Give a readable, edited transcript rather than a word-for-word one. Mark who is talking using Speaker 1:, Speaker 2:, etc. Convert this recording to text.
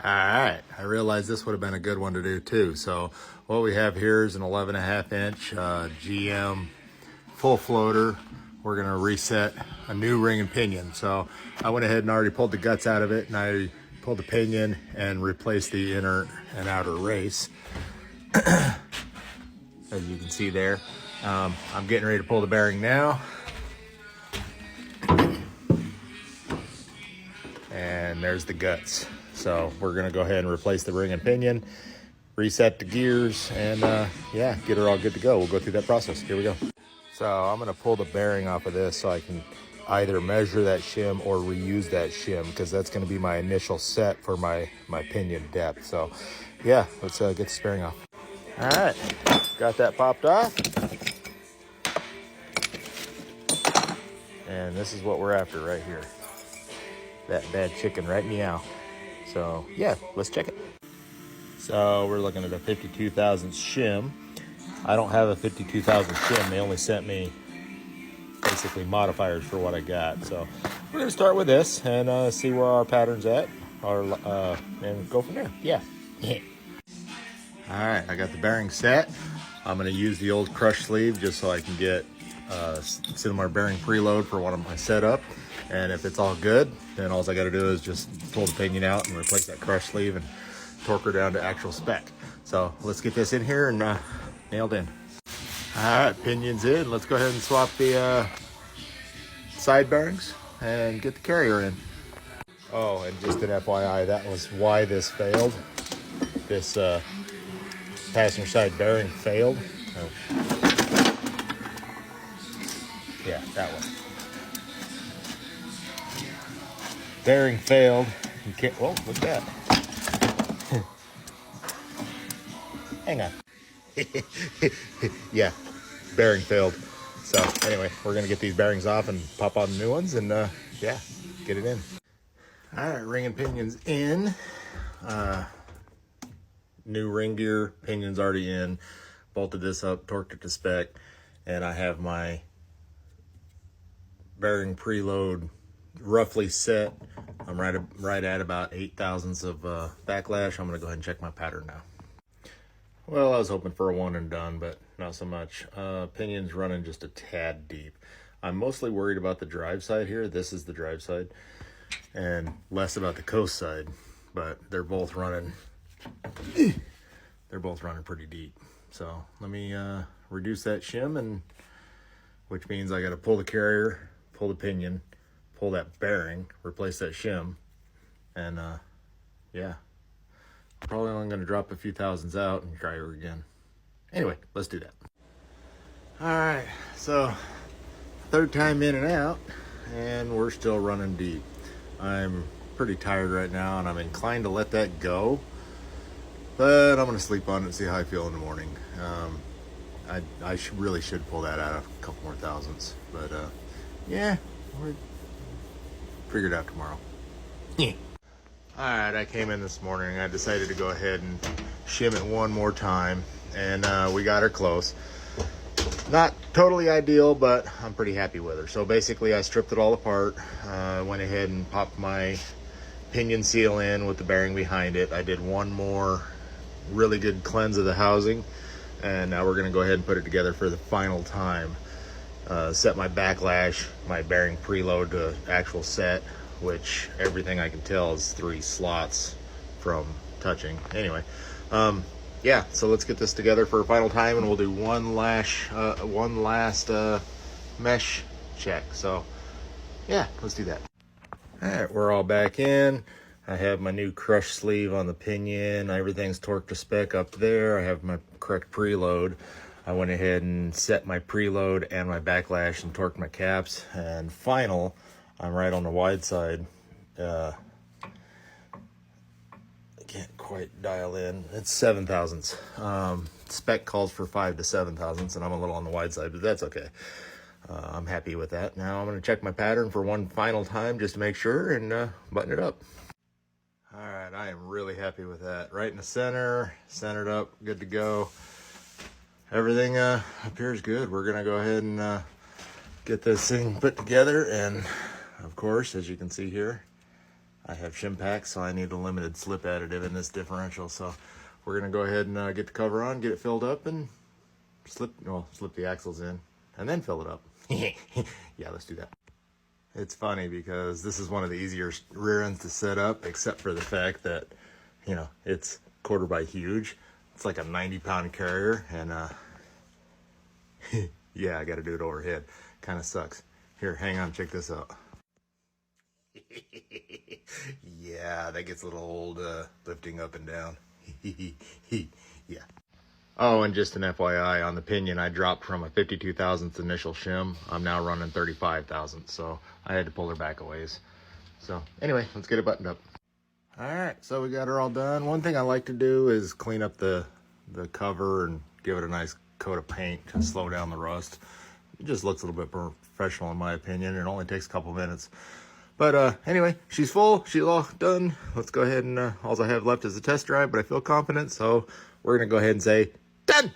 Speaker 1: All right, I realized this would have been a good one to do too. So what we have here is an 11.5 inch GM full floater. We're gonna reset a new ring and pinion. So I went ahead and already pulled the guts out of it, and I pulled the pinion and replaced the inner and outer race. As you can see there, I'm getting ready to pull the bearing now. And there's the guts. So we're gonna go ahead and replace the ring and pinion, reset the gears, and yeah, get her all good to go. We'll go through that process. Here we go. So I'm gonna pull the bearing off of this so I can either measure that shim or reuse that shim, because that's gonna be my initial set for my pinion depth. So yeah, let's get this bearing off. All right, got that popped off. And this is what we're after right here. That bad chicken right meow. So yeah, let's check it. So we're looking at a 52 thousandths shim. I don't have a 52 thousandths shim. They only sent me basically modifiers for what I got. So we're gonna start with this and see where our pattern's at, and go from there. Yeah. All right, I got the bearing set. I'm gonna use the old crush sleeve just so I can get similar bearing preload for one of my setup. And if it's all good, then all I got to do is just pull the pinion out and replace that crush sleeve and torque her down to actual spec. So let's get this in here and nailed in. All right, pinion's in. Let's go ahead and swap the side bearings and get the carrier in. Oh, and just an FYI, that was why this failed. This passenger side bearing failed. Oh. Yeah, that one. Bearing failed. You can't. Whoa, look at that. Hang on. Yeah, bearing failed. So anyway, we're gonna get these bearings off and pop on the new ones, and yeah, get it in. All right, ring and pinion's in. New ring gear, pinion's already in. Bolted this up, torqued it to spec, and I have my bearing preload roughly set. I'm right at about 8 thousandths of backlash. I'm gonna go ahead and check my pattern now. Well, I was hoping for a one and done, but not so much. Pinion's running just a tad deep. I'm mostly worried about the drive side here. This is the drive side, and less about the coast side, but they're both running pretty deep. So let me reduce that shim, and which means I got to pull the carrier, pull the pinion, pull that bearing, replace that shim, and yeah, probably only going to drop a few thousandths out and try her again. Anyway, let's do that. All right, so third time in and out, and we're still running deep. I'm pretty tired right now, and I'm inclined to let that go, but I'm going to sleep on it and see how I feel in the morning. I really should pull that out a couple more thousandths, but yeah, we're figure it out tomorrow. Yeah. All right, I came in this morning. I decided to go ahead and shim it one more time, and we got her close. Not totally ideal, but I'm pretty happy with her. So basically, I stripped it all apart. Went ahead and popped my pinion seal in with the bearing behind it. I did one more really good cleanse of the housing, and now we're going to go ahead and put it together for the final time. Set my backlash, my bearing preload to actual set, which everything I can tell is 3 slots from touching. Anyway, yeah, so let's get this together for a final time, and we'll do one last mesh check. So yeah, let's do that. All right, we're all back in. I have my new crush sleeve on the pinion. Everything's torqued to spec up there. I have my correct preload. I went ahead and set my preload and my backlash and torqued my caps. And final, I'm right on the wide side. I can't quite dial in. It's 7 thousandths. Spec calls for 5 to 7 thousandths, and I'm a little on the wide side, but that's okay. I'm happy with that. Now I'm going to check my pattern for one final time just to make sure and button it up. All right, I am really happy with that. Right in the center, centered up, good to go. Everything appears good. We're gonna go ahead and get this thing put together, and of course, as you can see here, I have shim packs, so I need a limited slip additive in this differential. So we're gonna go ahead and get the cover on, get it filled up, and slip the axles in, and then fill it up. Yeah, let's do that. It's funny because this is one of the easier rear ends to set up, except for the fact that, you know, it's quarter by huge. It's like a 90-pound carrier, and yeah, I got to do it overhead. Kind of sucks. Here, hang on, check this out. Yeah, that gets a little old lifting up and down. Yeah. Oh, and just an FYI, on the pinion, I dropped from a 52 thousandths initial shim. I'm now running 35 thousandths, so I had to pull her back a ways. So anyway, let's get it buttoned up. All right, so we got her all done. One thing I like to do is clean up the cover and give it a nice coat of paint to slow down the rust. It just looks a little bit more professional in my opinion. It only takes a couple minutes. But anyway, she's full. She's all done. Let's go ahead and all I have left is a test drive, but I feel confident, so we're going to go ahead and say, done!